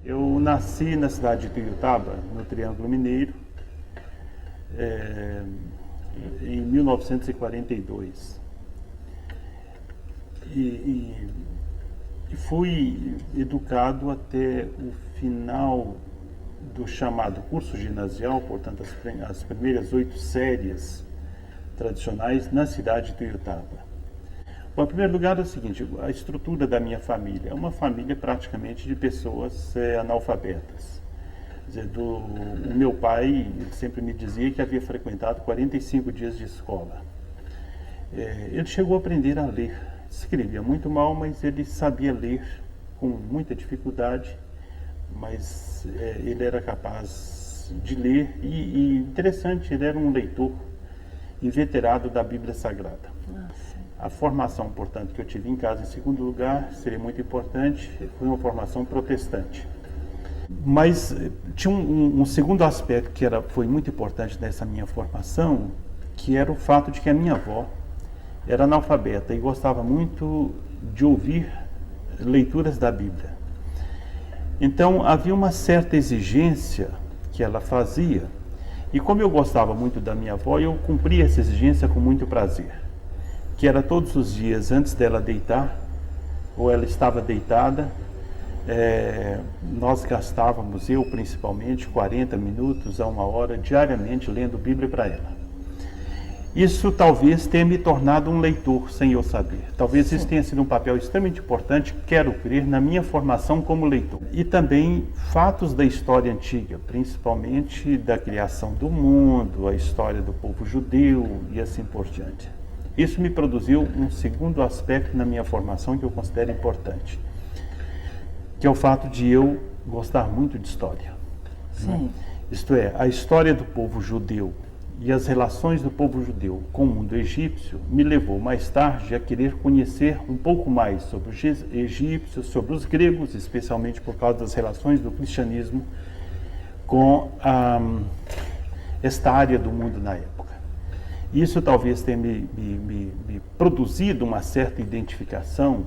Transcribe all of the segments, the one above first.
Eu nasci na cidade de Tuiutaba, no Triângulo Mineiro, em 1942. E fui educado até o final do chamado curso ginasial, portanto as primeiras 8 séries tradicionais na cidade de Tuiutaba. Bom, em primeiro lugar é o seguinte, a estrutura da minha família é uma família praticamente de pessoas analfabetas. Quer dizer, o meu pai sempre me dizia que havia frequentado 45 dias de escola. Ele chegou a aprender a ler, escrevia muito mal, mas ele sabia ler com muita dificuldade, mas ele era capaz de ler e interessante, ele era um leitor inveterado da Bíblia Sagrada. Nossa. A formação, portanto, que eu tive em casa, em segundo lugar, seria muito importante, foi uma formação protestante. Mas tinha um segundo aspecto que foi muito importante nessa minha formação, que era o fato de que a minha avó era analfabeta e gostava muito de ouvir leituras da Bíblia. Então, havia uma certa exigência que ela fazia, e como eu gostava muito da minha avó, eu cumpria essa exigência com muito prazer, que era todos os dias antes dela deitar, ou ela estava deitada, nós gastávamos, eu principalmente, 40 minutos a 1 hora diariamente lendo Bíblia para ela. Isso talvez tenha me tornado um leitor sem eu saber. Talvez isso tenha sido um papel extremamente importante, quero crer, na minha formação como leitor. E também fatos da história antiga, principalmente da criação do mundo, a história do povo judeu e assim por diante. Isso me produziu um segundo aspecto na minha formação que eu considero importante, que é o fato de eu gostar muito de história. Sim. Isto é, a história do povo judeu e as relações do povo judeu com o mundo egípcio me levou mais tarde a querer conhecer um pouco mais sobre os egípcios, sobre os gregos, especialmente por causa das relações do cristianismo com esta área do mundo na época. Isso talvez tenha me produzido uma certa identificação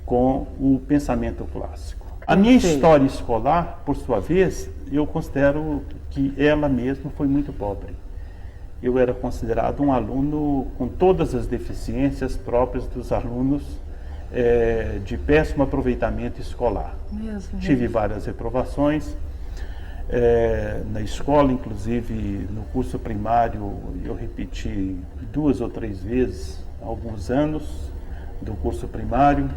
com o pensamento clássico. A minha história escolar, por sua vez, eu considero que ela mesma foi muito pobre. Eu era considerado um aluno com todas as deficiências próprias dos alunos de péssimo aproveitamento escolar. Mesmo, Tive várias reprovações na escola, inclusive no curso primário eu repeti 2 ou 3 vezes alguns anos do curso primário.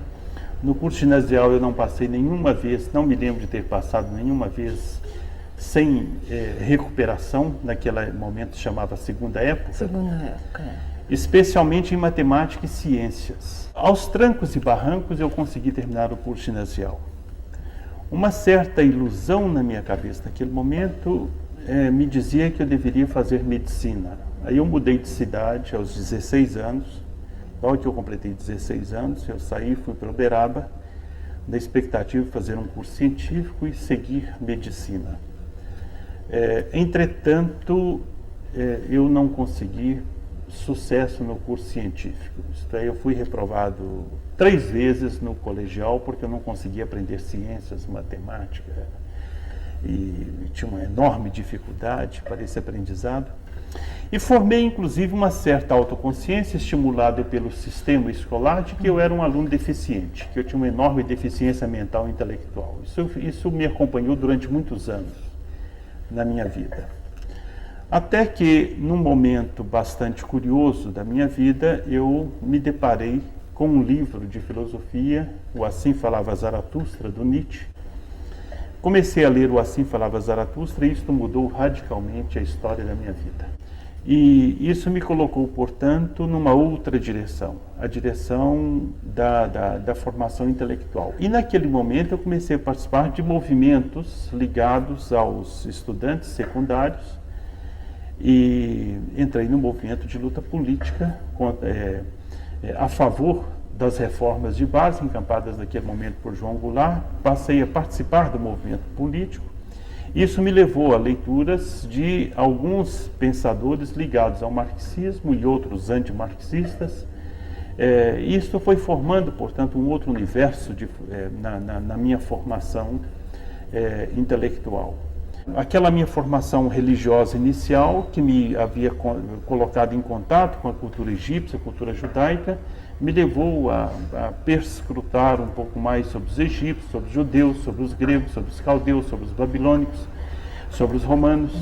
No curso ginasial eu não passei nenhuma vez, não me lembro de ter passado nenhuma vez sem recuperação, naquele momento chamava segunda época. Segunda época. Especialmente em matemática e ciências. Aos trancos e barrancos eu consegui terminar o curso ginasial. Uma certa ilusão na minha cabeça naquele momento me dizia que eu deveria fazer medicina. Aí eu mudei de cidade aos 16 anos. Logo que eu completei 16 anos, eu saí, fui para Uberaba, na expectativa de fazer um curso científico e seguir medicina. Entretanto, eu não consegui sucesso no curso científico. Isto é, eu fui reprovado 3 vezes no colegial porque eu não conseguia aprender ciências, matemática, e tinha uma enorme dificuldade para esse aprendizado. E formei, inclusive, uma certa autoconsciência, estimulada pelo sistema escolar, de que eu era um aluno deficiente, que eu tinha uma enorme deficiência mental e intelectual. Isso me acompanhou durante muitos anos na minha vida. Até que, num momento bastante curioso da minha vida, eu me deparei com um livro de filosofia, o Assim Falava Zaratustra, do Nietzsche. Comecei a ler o Assim Falava Zaratustra e isto mudou radicalmente a história da minha vida. E isso me colocou, portanto, numa outra direção, a direção da formação intelectual. E naquele momento eu comecei a participar de movimentos ligados aos estudantes secundários e entrei no movimento de luta política a favor das reformas de base encampadas naquele momento por João Goulart. Passei a participar do movimento político. Isso me levou a leituras de alguns pensadores ligados ao marxismo e outros antimarxistas. Isso foi formando, portanto, um outro universo na minha formação intelectual. Aquela minha formação religiosa inicial, que me havia colocado em contato com a cultura egípcia, a cultura judaica, me levou a perscrutar um pouco mais sobre os egípcios, sobre os judeus, sobre os gregos, sobre os caldeus, sobre os babilônicos, sobre os romanos.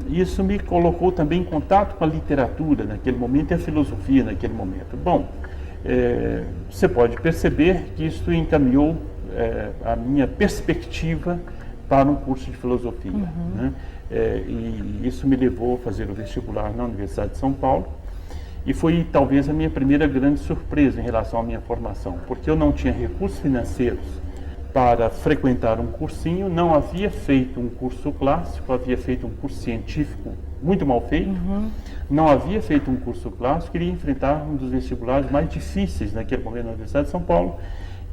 Isso me colocou também em contato com a literatura naquele momento e a filosofia naquele momento. Bom, você pode perceber que isso encaminhou a minha perspectiva para um curso de filosofia. Né? E isso me levou a fazer o vestibular na Universidade de São Paulo. E foi talvez a minha primeira grande surpresa em relação à minha formação, porque eu não tinha recursos financeiros para frequentar um cursinho, não havia feito um curso clássico, havia feito um curso científico muito mal feito, não havia feito um curso clássico, queria enfrentar um dos vestibulares mais difíceis naquele momento na Universidade de São Paulo,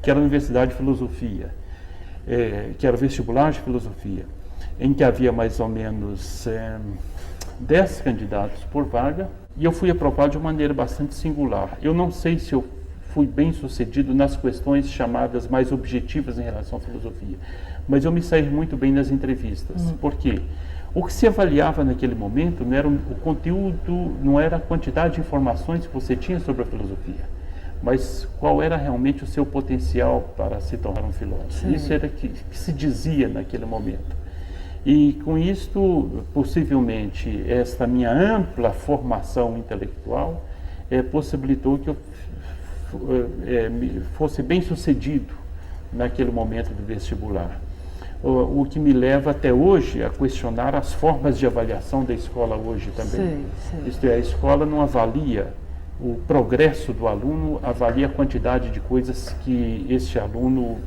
que era a Universidade de Filosofia, que era o vestibular de filosofia, em que havia mais ou menos 10 candidatos por vaga, e eu fui aprovado de uma maneira bastante singular. Eu não sei se eu fui bem sucedido nas questões chamadas mais objetivas em relação à filosofia, mas eu me saí muito bem nas entrevistas. Por quê? O que se avaliava naquele momento não era o conteúdo, não era a quantidade de informações que você tinha sobre a filosofia, mas qual era realmente o seu potencial para se tornar um filósofo. Sim. Isso era que se dizia naquele momento. E com isto, possivelmente, esta minha ampla formação intelectual possibilitou que eu fosse bem sucedido naquele momento do vestibular. O que me leva até hoje a questionar as formas de avaliação da escola hoje também. Sim. Isto é, a escola não avalia o progresso do aluno, avalia a quantidade de coisas que este aluno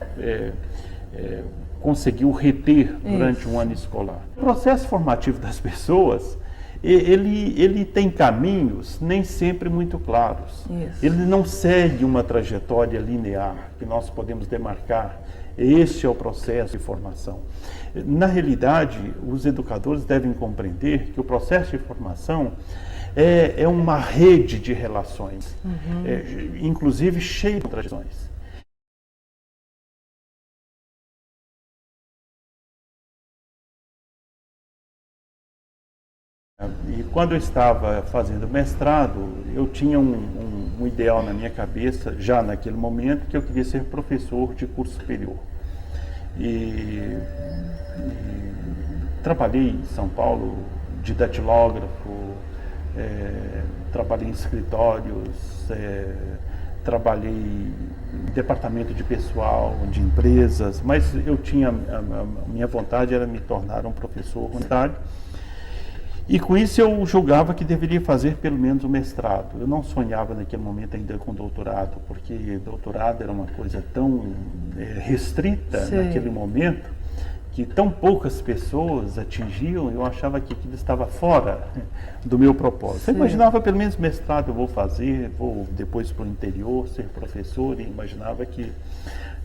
conseguiu reter durante um ano escolar. O processo formativo das pessoas, ele tem caminhos nem sempre muito claros. Isso. Ele não segue uma trajetória linear que nós podemos demarcar. Este é o processo de formação. Na realidade, os educadores devem compreender que o processo de formação é uma rede de relações, inclusive cheia de contradições. E quando eu estava fazendo mestrado, eu tinha um ideal na minha cabeça, já naquele momento, que eu queria ser professor de curso superior. E trabalhei em São Paulo de datilógrafo, trabalhei em escritórios, trabalhei em departamento de pessoal, de empresas, mas eu tinha, a minha vontade era me tornar um professor universitário. E com isso eu julgava que deveria fazer pelo menos o mestrado. Eu não sonhava naquele momento ainda com doutorado, porque doutorado era uma coisa tão restrita naquele momento, que tão poucas pessoas atingiam, eu achava que aquilo estava fora do meu propósito. Eu imaginava pelo menos mestrado eu vou fazer, vou depois para o interior ser professor, e imaginava que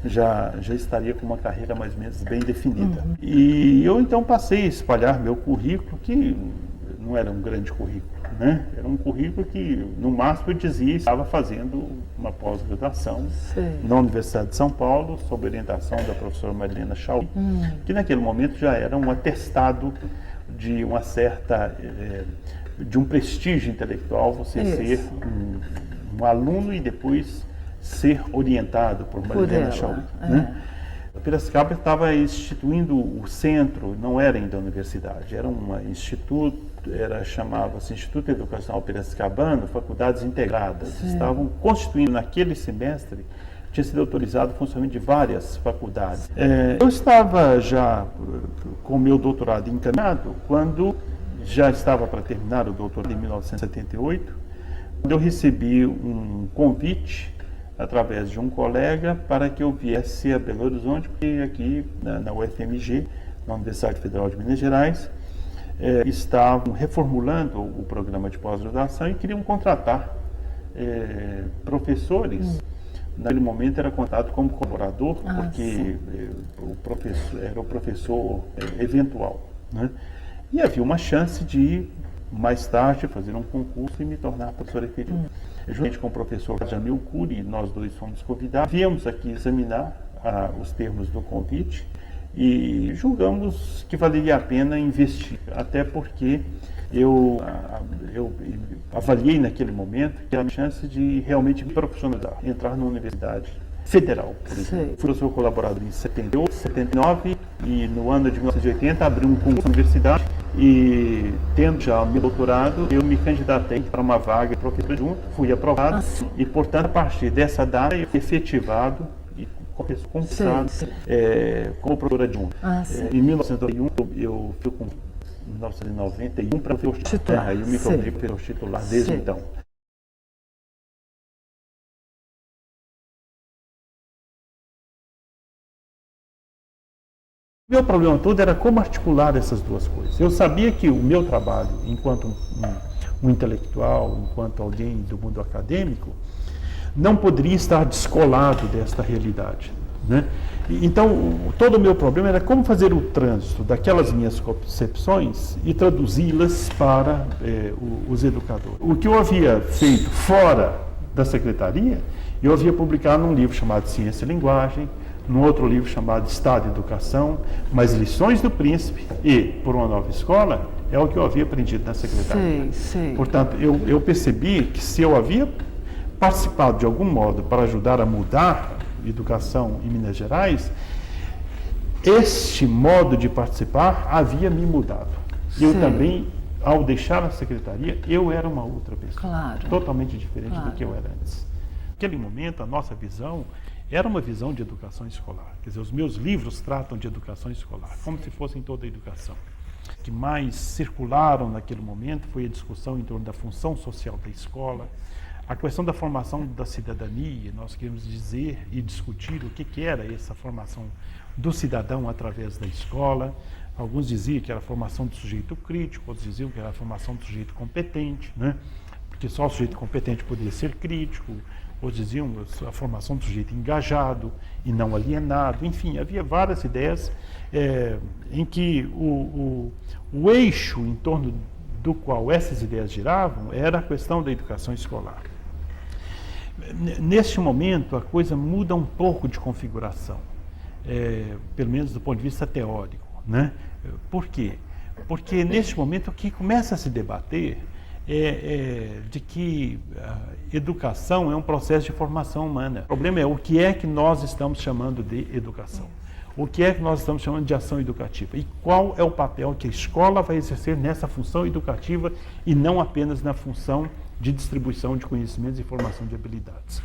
já estaria com uma carreira mais ou menos bem definida. E eu então passei a espalhar meu currículo, que não era um grande currículo, né? Era um currículo que, no máximo, eu dizia que estava fazendo uma pós-graduação na Universidade de São Paulo, sob orientação da professora Marilena Chauí, que naquele momento já era um atestado de uma certa, de um prestígio intelectual, você ser um aluno e depois ser orientado por Marilena Chauí, né? Piracicaba estava instituindo o centro, não era ainda a universidade, era um instituto, chamava-se Instituto Educacional Piracicabano, Faculdades Integradas. Estavam constituindo naquele semestre, tinha sido autorizado o funcionamento de várias faculdades. Eu estava já com o meu doutorado encaminhado, quando já estava para terminar o doutorado em 1978, quando eu recebi um convite através de um colega para que eu viesse a Belo Horizonte, porque aqui na UFMG, na Universidade Federal de Minas Gerais, estavam reformulando o programa de pós-graduação e queriam contratar professores. Naquele momento era contratado como colaborador, porque o professor era o professor eventual, né? E havia uma chance de, mais tarde, fazer um concurso e me tornar professor efetivo. Juntamente com o professor Jamil Cury, nós dois fomos convidados. Viemos aqui examinar os termos do convite e julgamos que valeria a pena investir, até porque eu avaliei naquele momento que era a chance de realmente me profissionalizar, entrar numa universidade federal, por exemplo. Fui professor colaborador em 78, 79 e no ano de 1980 abri um concurso na universidade e, tendo já meu doutorado, eu me candidatei para uma vaga de professor adjunto, fui aprovado e, portanto, a partir dessa data eu fui efetivado e concursado como professor adjunto. Em 1991 eu fui com 1991 para o titular, aí eu me tornei professor titular desde então. O meu problema todo era como articular essas duas coisas. Eu sabia que o meu trabalho, enquanto um intelectual, enquanto alguém do mundo acadêmico, não poderia estar descolado desta realidade, né? Então, todo o meu problema era como fazer o trânsito daquelas minhas concepções e traduzi-las para os educadores. O que eu havia feito fora da secretaria, eu havia publicado num livro chamado Ciência e Linguagem, num outro livro chamado Estado e Educação, mas Lições do Príncipe e Por uma Nova Escola é o que eu havia aprendido na secretaria. Portanto, eu percebi que se eu havia participado de algum modo para ajudar a mudar a educação em Minas Gerais, este modo de participar havia me mudado. Eu também, ao deixar a secretaria, eu era uma outra pessoa, totalmente diferente do que eu era antes. Naquele momento, a nossa visão era uma visão de educação escolar. Quer dizer, os meus livros tratam de educação escolar, como se fossem toda a educação. O que mais circularam naquele momento foi a discussão em torno da função social da escola, a questão da formação da cidadania. Nós queremos dizer e discutir o que era essa formação do cidadão através da escola. Alguns diziam que era a formação do sujeito crítico, outros diziam que era a formação do sujeito competente, né? Porque só o sujeito competente podia ser crítico. Outros diziam a formação do sujeito engajado e não alienado. Enfim, havia várias ideias em que o eixo em torno do qual essas ideias giravam era a questão da educação escolar. Neste momento, a coisa muda um pouco de configuração, pelo menos do ponto de vista teórico, né? Por quê? Porque neste momento o que começa a se debater de que a educação é um processo de formação humana. O problema é o que é que nós estamos chamando de educação. O que é que nós estamos chamando de ação educativa? E qual é o papel que a escola vai exercer nessa função educativa e não apenas na função de distribuição de conhecimentos e formação de habilidades?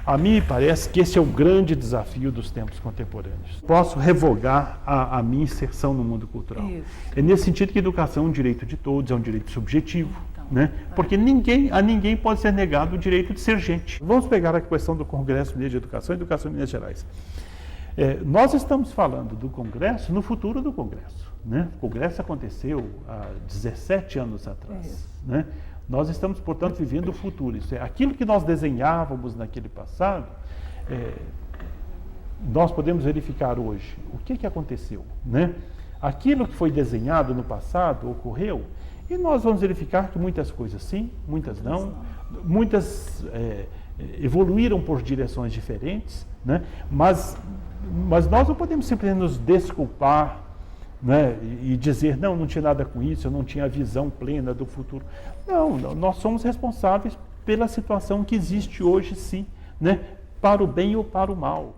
A mim me parece que esse é o grande desafio dos tempos contemporâneos. Posso revogar a minha inserção no mundo cultural. É nesse sentido que a educação é um direito de todos, é um direito subjetivo. Né? Porque a ninguém pode ser negado o direito de ser gente. Vamos pegar a questão do Congresso de Educação e Educação em Minas Gerais. Nós estamos falando do Congresso no futuro do Congresso, né? O Congresso aconteceu há 17 anos atrás, né? Nós estamos, portanto, vivendo o futuro. Isso é aquilo que nós desenhávamos naquele passado, nós podemos verificar hoje o que aconteceu, né? Aquilo que foi desenhado no passado ocorreu. E nós vamos verificar que muitas coisas sim, muitas não, muitas evoluíram por direções diferentes, né? Mas nós não podemos simplesmente nos desculpar, né? E dizer, não tinha nada com isso, eu não tinha a visão plena do futuro. Não, nós somos responsáveis pela situação que existe hoje sim, né? Para o bem ou para o mal.